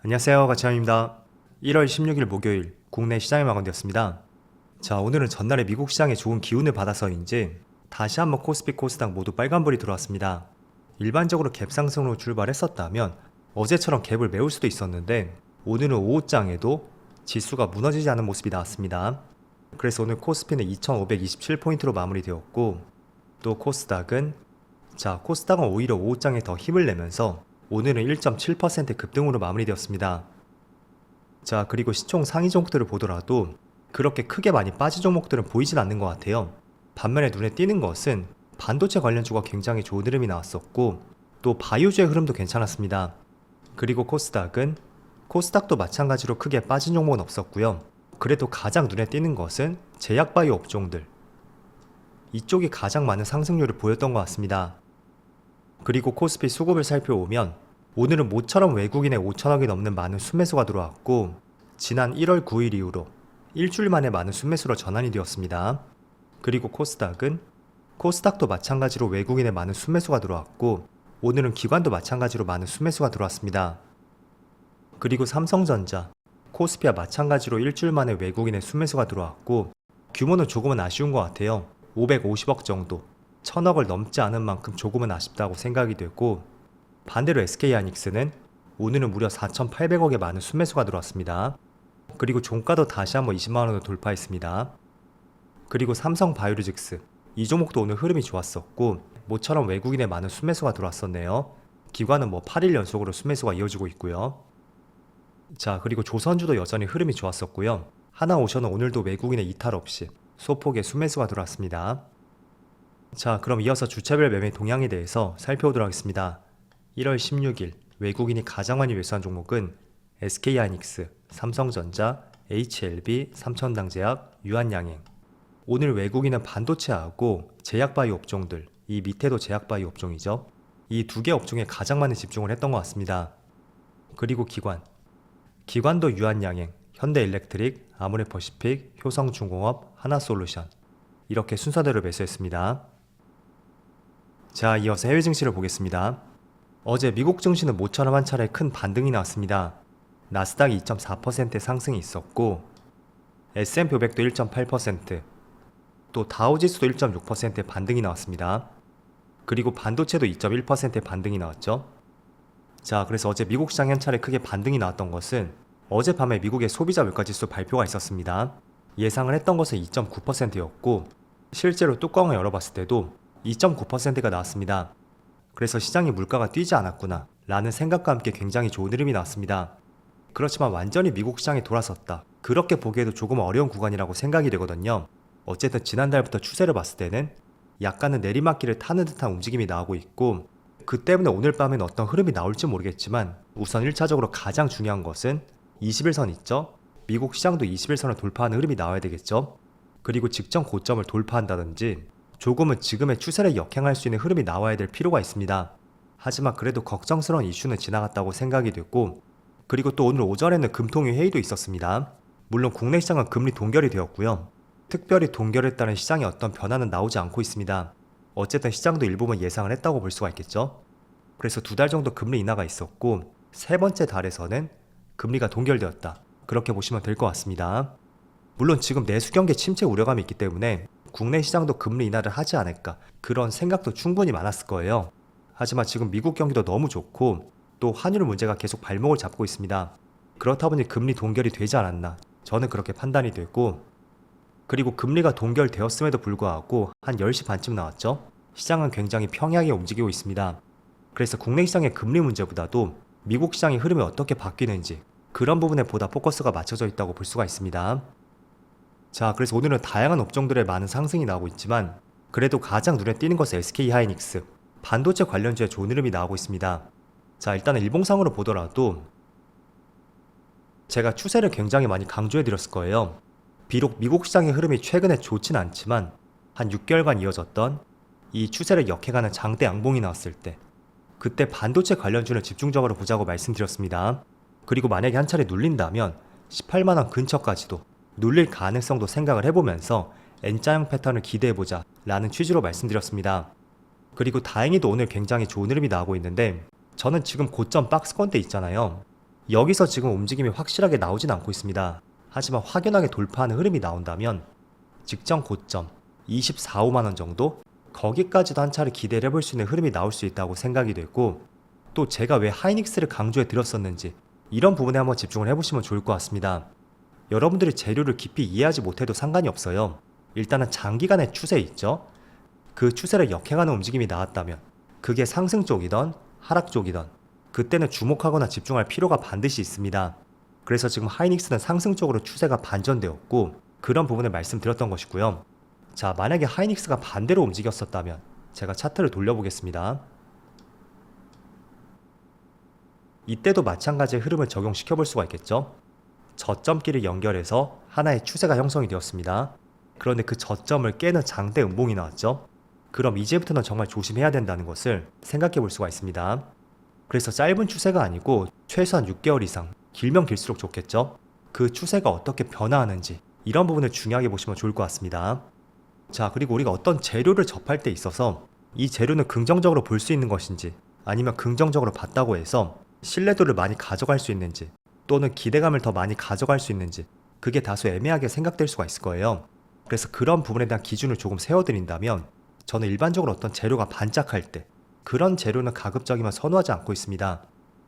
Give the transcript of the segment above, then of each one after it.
안녕하세요, 가치환입니다. 1월 16일 목요일 국내 시장이 마감되었습니다. 자, 오늘은 전날에 미국 시장에 좋은 기운을 받아서인지 다시 한번 코스피 코스닥 모두 빨간불이 들어왔습니다. 일반적으로 갭 상승으로 출발했었다면 어제처럼 갭을 메울 수도 있었는데 오늘은 오후장에도 지수가 무너지지 않은 모습이 나왔습니다. 그래서 오늘 코스피는 2527포인트로 마무리되었고 또 코스닥은 오히려 오후장에 더 힘을 내면서 오늘은 1.7% 급등으로 마무리되었습니다. 자, 그리고 시총 상위 종목들을 보더라도 그렇게 크게 많이 빠진 종목들은 보이진 않는 것 같아요. 반면에 눈에 띄는 것은 반도체 관련주가 굉장히 좋은 흐름이 나왔었고 또 바이오주의 흐름도 괜찮았습니다. 그리고 코스닥도 마찬가지로 크게 빠진 종목은 없었고요. 그래도 가장 눈에 띄는 것은 제약바이오 업종들, 이쪽이 가장 많은 상승률을 보였던 것 같습니다. 그리고 코스피 수급을 살펴보면 오늘은 모처럼 외국인의 5천억이 넘는 많은 순매수가 들어왔고 지난 1월 9일 이후로 일주일 만에 많은 순매수로 전환이 되었습니다. 그리고 코스닥도 마찬가지로 외국인의 많은 순매수가 들어왔고 오늘은 기관도 마찬가지로 많은 순매수가 들어왔습니다. 그리고 삼성전자, 코스피와 마찬가지로 일주일 만에 외국인의 순매수가 들어왔고 규모는 조금은 아쉬운 것 같아요. 550억 정도, 1000억을 넘지 않은 만큼 조금은 아쉽다고 생각이 되고 반대로 SK하이닉스는 오늘은 무려 4,800억의 많은 순매수가 들어왔습니다. 그리고 종가도 다시 한번 20만원을 돌파했습니다. 그리고 삼성바이오로직스, 이 종목도 오늘 흐름이 좋았었고 모처럼 외국인의 많은 순매수가 들어왔었네요. 기관은 8일 연속으로 순매수가 이어지고 있고요. 자, 그리고 조선주도 여전히 흐름이 좋았었고요. 하나오션은 오늘도 외국인의 이탈 없이 소폭의 순매수가 들어왔습니다. 자, 그럼 이어서 주차별 매매 동향에 대해서 살펴보도록 하겠습니다. 1월 16일 외국인이 가장 많이 매수한 종목은 SK하이닉스, 삼성전자, HLB, 삼천당제약, 유한양행. 오늘 외국인은 반도체하고 제약바이오 업종들, 이 밑에도 제약바이오 업종이죠. 이 두 개 업종에 가장 많이 집중을 했던 것 같습니다. 그리고 기관도 유한양행, 현대일렉트릭, 아모레퍼시픽, 효성중공업, 하나솔루션, 이렇게 순서대로 매수했습니다. 자, 이어서 해외 증시를 보겠습니다. 어제 미국 증시는 모처럼 한 차례 큰 반등이 나왔습니다. 나스닥이 2.4% 상승이 있었고 S&P 500도 1.8%, 또 다우지수도 1.6%의 반등이 나왔습니다. 그리고 반도체도 2.1%의 반등이 나왔죠. 자, 그래서 어제 미국 시장이 한 차례 크게 반등이 나왔던 것은 어젯밤에 미국의 소비자 물가지수 발표가 있었습니다. 예상을 했던 것은 2.9%였고 실제로 뚜껑을 열어봤을 때도 2.9%가 나왔습니다. 그래서 시장이 물가가 뛰지 않았구나 라는 생각과 함께 굉장히 좋은 흐름이 나왔습니다. 그렇지만 완전히 미국 시장이 돌아섰다, 그렇게 보기에도 조금 어려운 구간이라고 생각이 되거든요. 어쨌든 지난달부터 추세를 봤을 때는 약간은 내리막길을 타는 듯한 움직임이 나오고 있고 그 때문에 오늘 밤에는 어떤 흐름이 나올지 모르겠지만 우선 1차적으로 가장 중요한 것은 21선 있죠? 미국 시장도 21선을 돌파하는 흐름이 나와야 되겠죠? 그리고 직전 고점을 돌파한다든지 조금은 지금의 추세를 역행할 수 있는 흐름이 나와야 될 필요가 있습니다. 하지만 그래도 걱정스러운 이슈는 지나갔다고 생각이 됐고 그리고 또 오늘 오전에는 금통위 회의도 있었습니다. 물론 국내 시장은 금리 동결이 되었고요. 특별히 동결에 따른 시장에 어떤 변화는 나오지 않고 있습니다. 어쨌든 시장도 일부분 예상을 했다고 볼 수가 있겠죠. 그래서 2달 정도 금리 인하가 있었고 세 번째 달에서는 금리가 동결되었다, 그렇게 보시면 될 것 같습니다. 물론 지금 내수 경기 침체 우려감이 있기 때문에 국내 시장도 금리 인하를 하지 않을까, 그런 생각도 충분히 많았을 거예요. 하지만 지금 미국 경기도 너무 좋고 또 환율 문제가 계속 발목을 잡고 있습니다. 그렇다 보니 금리 동결이 되지 않았나, 저는 그렇게 판단이 됐고 그리고 금리가 동결되었음에도 불구하고 한 10시 반쯤 나왔죠. 시장은 굉장히 평이하게 움직이고 있습니다. 그래서 국내 시장의 금리 문제보다도 미국 시장의 흐름이 어떻게 바뀌는지 그런 부분에 보다 포커스가 맞춰져 있다고 볼 수가 있습니다. 자, 그래서 오늘은 다양한 업종들의 많은 상승이 나오고 있지만 그래도 가장 눈에 띄는 것은 SK하이닉스, 반도체 관련주에 좋은 흐름이 나오고 있습니다. 자, 일단은 일봉상으로 보더라도 제가 추세를 굉장히 많이 강조해 드렸을 거예요. 비록 미국 시장의 흐름이 최근에 좋진 않지만 한 6개월간 이어졌던 이 추세를 역행하는 장대 양봉이 나왔을 때 그때 반도체 관련주를 집중적으로 보자고 말씀드렸습니다. 그리고 만약에 한 차례 눌린다면 18만원 근처까지도 눌릴 가능성도 생각을 해보면서 N자형 패턴을 기대해보자 라는 취지로 말씀드렸습니다. 그리고 다행히도 오늘 굉장히 좋은 흐름이 나오고 있는데 저는 지금 고점 박스권대 있잖아요. 여기서 지금 움직임이 확실하게 나오진 않고 있습니다. 하지만 확연하게 돌파하는 흐름이 나온다면 직전 고점 24~25만원 정도? 거기까지도 한 차례 기대를 해볼 수 있는 흐름이 나올 수 있다고 생각이 되고, 또 제가 왜 하이닉스를 강조해 드렸었는지 이런 부분에 한번 집중을 해보시면 좋을 것 같습니다. 여러분들이 재료를 깊이 이해하지 못해도 상관이 없어요. 일단은 장기간의 추세 있죠? 그 추세를 역행하는 움직임이 나왔다면 그게 상승 쪽이던 하락 쪽이던 그때는 주목하거나 집중할 필요가 반드시 있습니다. 그래서 지금 하이닉스는 상승 쪽으로 추세가 반전되었고 그런 부분을 말씀드렸던 것이고요. 자, 만약에 하이닉스가 반대로 움직였었다면 제가 차트를 돌려보겠습니다. 이때도 마찬가지의 흐름을 적용시켜 볼 수가 있겠죠. 저점끼리 연결해서 하나의 추세가 형성이 되었습니다. 그런데 그 저점을 깨는 장대 음봉이 나왔죠. 그럼 이제부터는 정말 조심해야 된다는 것을 생각해 볼 수가 있습니다. 그래서 짧은 추세가 아니고 최소한 6개월 이상, 길면 길수록 좋겠죠. 그 추세가 어떻게 변화하는지 이런 부분을 중요하게 보시면 좋을 것 같습니다. 자, 그리고 우리가 어떤 재료를 접할 때 있어서 이 재료는 긍정적으로 볼 수 있는 것인지 아니면 긍정적으로 봤다고 해서 신뢰도를 많이 가져갈 수 있는지 또는 기대감을 더 많이 가져갈 수 있는지 그게 다소 애매하게 생각될 수가 있을 거예요. 그래서 그런 부분에 대한 기준을 조금 세워드린다면 저는 일반적으로 어떤 재료가 반짝할 때 그런 재료는 가급적이면 선호하지 않고 있습니다.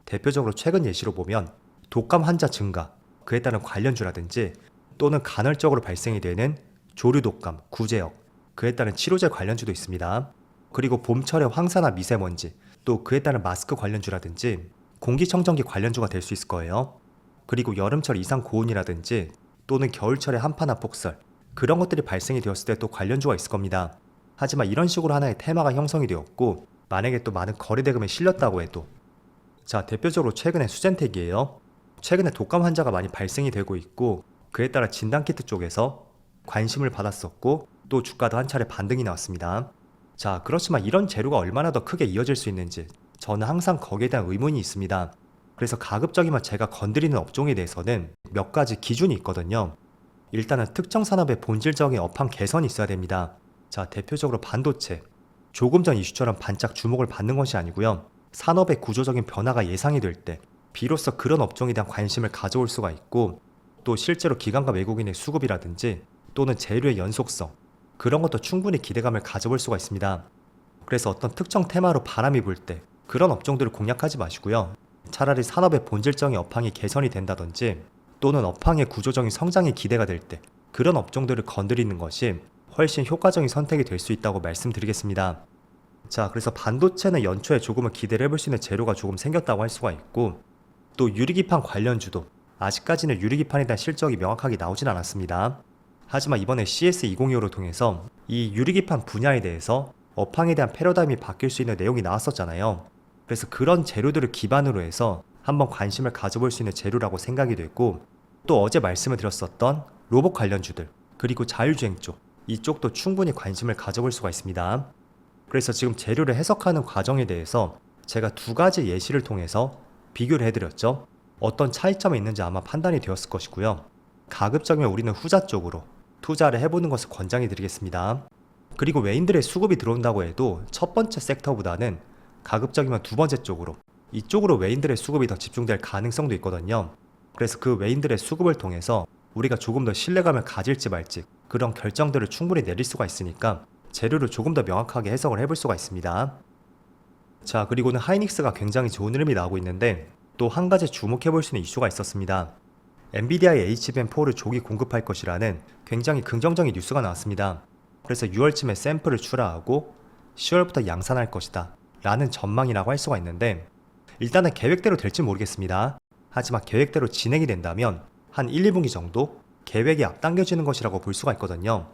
대표적으로 최근 예시로 보면 독감 환자 증가, 그에 따른 관련주라든지 또는 간헐적으로 발생이 되는 조류 독감, 구제역, 그에 따른 치료제 관련주도 있습니다. 그리고 봄철의 황사나 미세먼지, 또 그에 따른 마스크 관련주라든지 공기청정기 관련주가 될 수 있을 거예요. 그리고 여름철 이상 고온이라든지 또는 겨울철의 한파나 폭설, 그런 것들이 발생이 되었을 때 또 관련주가 있을 겁니다. 하지만 이런 식으로 하나의 테마가 형성이 되었고 만약에 또 많은 거래대금에 실렸다고 해도, 자, 대표적으로 최근에 수젠텍이에요. 최근에 독감 환자가 많이 발생이 되고 있고 그에 따라 진단키트 쪽에서 관심을 받았었고 또 주가도 한 차례 반등이 나왔습니다. 자, 그렇지만 이런 재료가 얼마나 더 크게 이어질 수 있는지 저는 항상 거기에 대한 의문이 있습니다. 그래서 가급적이면 제가 건드리는 업종에 대해서는 몇 가지 기준이 있거든요. 일단은 특정 산업의 본질적인 업황 개선이 있어야 됩니다. 자, 대표적으로 반도체. 조금 전 이슈처럼 반짝 주목을 받는 것이 아니고요. 산업의 구조적인 변화가 예상이 될 때 비로소 그런 업종에 대한 관심을 가져올 수가 있고, 또 실제로 기관과 외국인의 수급이라든지 또는 재료의 연속성, 그런 것도 충분히 기대감을 가져볼 수가 있습니다. 그래서 어떤 특정 테마로 바람이 불 때 그런 업종들을 공략하지 마시고요. 차라리 산업의 본질적인 업황이 개선이 된다든지 또는 업황의 구조적인 성장이 기대가 될 때 그런 업종들을 건드리는 것이 훨씬 효과적인 선택이 될 수 있다고 말씀드리겠습니다. 자, 그래서 반도체는 연초에 조금은 기대를 해볼 수 있는 재료가 조금 생겼다고 할 수가 있고, 또 유리기판 관련주도 아직까지는 유리기판에 대한 실적이 명확하게 나오진 않았습니다. 하지만 이번에 CS2025를 통해서 이 유리기판 분야에 대해서 업황에 대한 패러다임이 바뀔 수 있는 내용이 나왔었잖아요. 그래서 그런 재료들을 기반으로 해서 한번 관심을 가져볼 수 있는 재료라고 생각이 됐고, 또 어제 말씀을 드렸었던 로봇 관련주들 그리고 자율주행 쪽, 이쪽도 충분히 관심을 가져볼 수가 있습니다. 그래서 지금 재료를 해석하는 과정에 대해서 제가 두 가지 예시를 통해서 비교를 해드렸죠. 어떤 차이점이 있는지 아마 판단이 되었을 것이고요. 가급적이면 우리는 후자 쪽으로 투자를 해보는 것을 권장해 드리겠습니다. 그리고 외인들의 수급이 들어온다고 해도 첫 번째 섹터보다는 가급적이면 두 번째 쪽으로, 이쪽으로 외인들의 수급이 더 집중될 가능성도 있거든요. 그래서 그 외인들의 수급을 통해서 우리가 조금 더 신뢰감을 가질지 말지 그런 결정들을 충분히 내릴 수가 있으니까 재료를 조금 더 명확하게 해석을 해볼 수가 있습니다. 자, 그리고는 하이닉스가 굉장히 좋은 흐름이 나오고 있는데 또 한 가지 주목해 볼 수 있는 이슈가 있었습니다. 엔비디아의 HBM4를 조기 공급할 것이라는 굉장히 긍정적인 뉴스가 나왔습니다. 그래서 6월쯤에 샘플을 출하하고 10월부터 양산할 것이다 라는 전망이라고 할 수가 있는데, 일단은 계획대로 될지 모르겠습니다. 하지만 계획대로 진행이 된다면 한 1, 2분기 정도 계획이 앞당겨지는 것이라고 볼 수가 있거든요.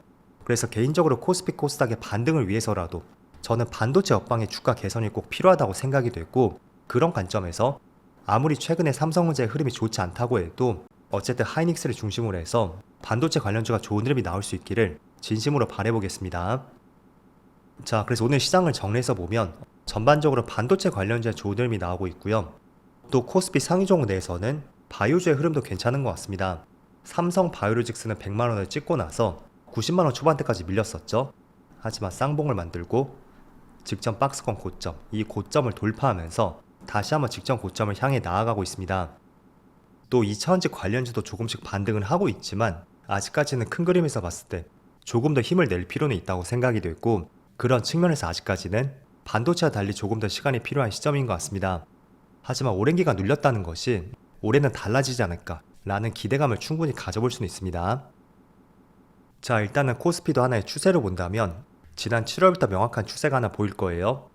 그래서 개인적으로 코스피 코스닥의 반등을 위해서라도 저는 반도체 업황의 주가 개선이 꼭 필요하다고 생각이 됐고, 그런 관점에서 아무리 최근에 삼성전자의 흐름이 좋지 않다고 해도 어쨌든 하이닉스를 중심으로 해서 반도체 관련주가 좋은 흐름이 나올 수 있기를 진심으로 바라보겠습니다. 자, 그래서 오늘 시장을 정리해서 보면 전반적으로 반도체 관련주의 좋은 흐름이 나오고 있고요. 또 코스피 상위 종목 내에서는 바이오주의 흐름도 괜찮은 것 같습니다. 삼성 바이오로직스는 100만원을 찍고 나서 90만원 초반대까지 밀렸었죠. 하지만 쌍봉을 만들고 직전 박스권 고점, 이 고점을 돌파하면서 다시 한번 직전 고점을 향해 나아가고 있습니다. 또 2차원지 관련주도 조금씩 반등을 하고 있지만 아직까지는 큰 그림에서 봤을 때 조금 더 힘을 낼 필요는 있다고 생각이 됐고, 그런 측면에서 아직까지는 반도체와 달리 조금 더 시간이 필요한 시점인 것 같습니다. 하지만 오랜 기간 눌렸다는 것이 올해는 달라지지 않을까 라는 기대감을 충분히 가져볼 수는 있습니다. 자, 일단은 코스피도 하나의 추세로 본다면 지난 7월부터 명확한 추세가 하나 보일 거예요.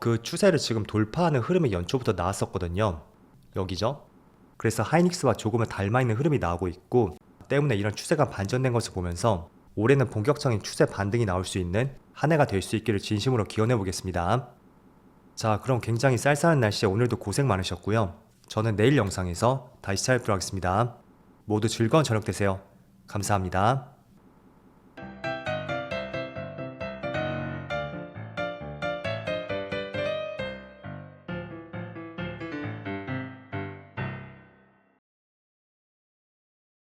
그 추세를 지금 돌파하는 흐름이 연초부터 나왔었거든요. 여기죠. 그래서 하이닉스와 조금은 닮아있는 흐름이 나오고 있고, 때문에 이런 추세가 반전된 것을 보면서 올해는 본격적인 추세 반등이 나올 수 있는 한 해가 될 수 있기를 진심으로 기원해 보겠습니다. 자, 그럼 굉장히 쌀쌀한 날씨에 오늘도 고생 많으셨고요. 저는 내일 영상에서 다시 찾아뵙도록 하겠습니다. 모두 즐거운 저녁 되세요. 감사합니다.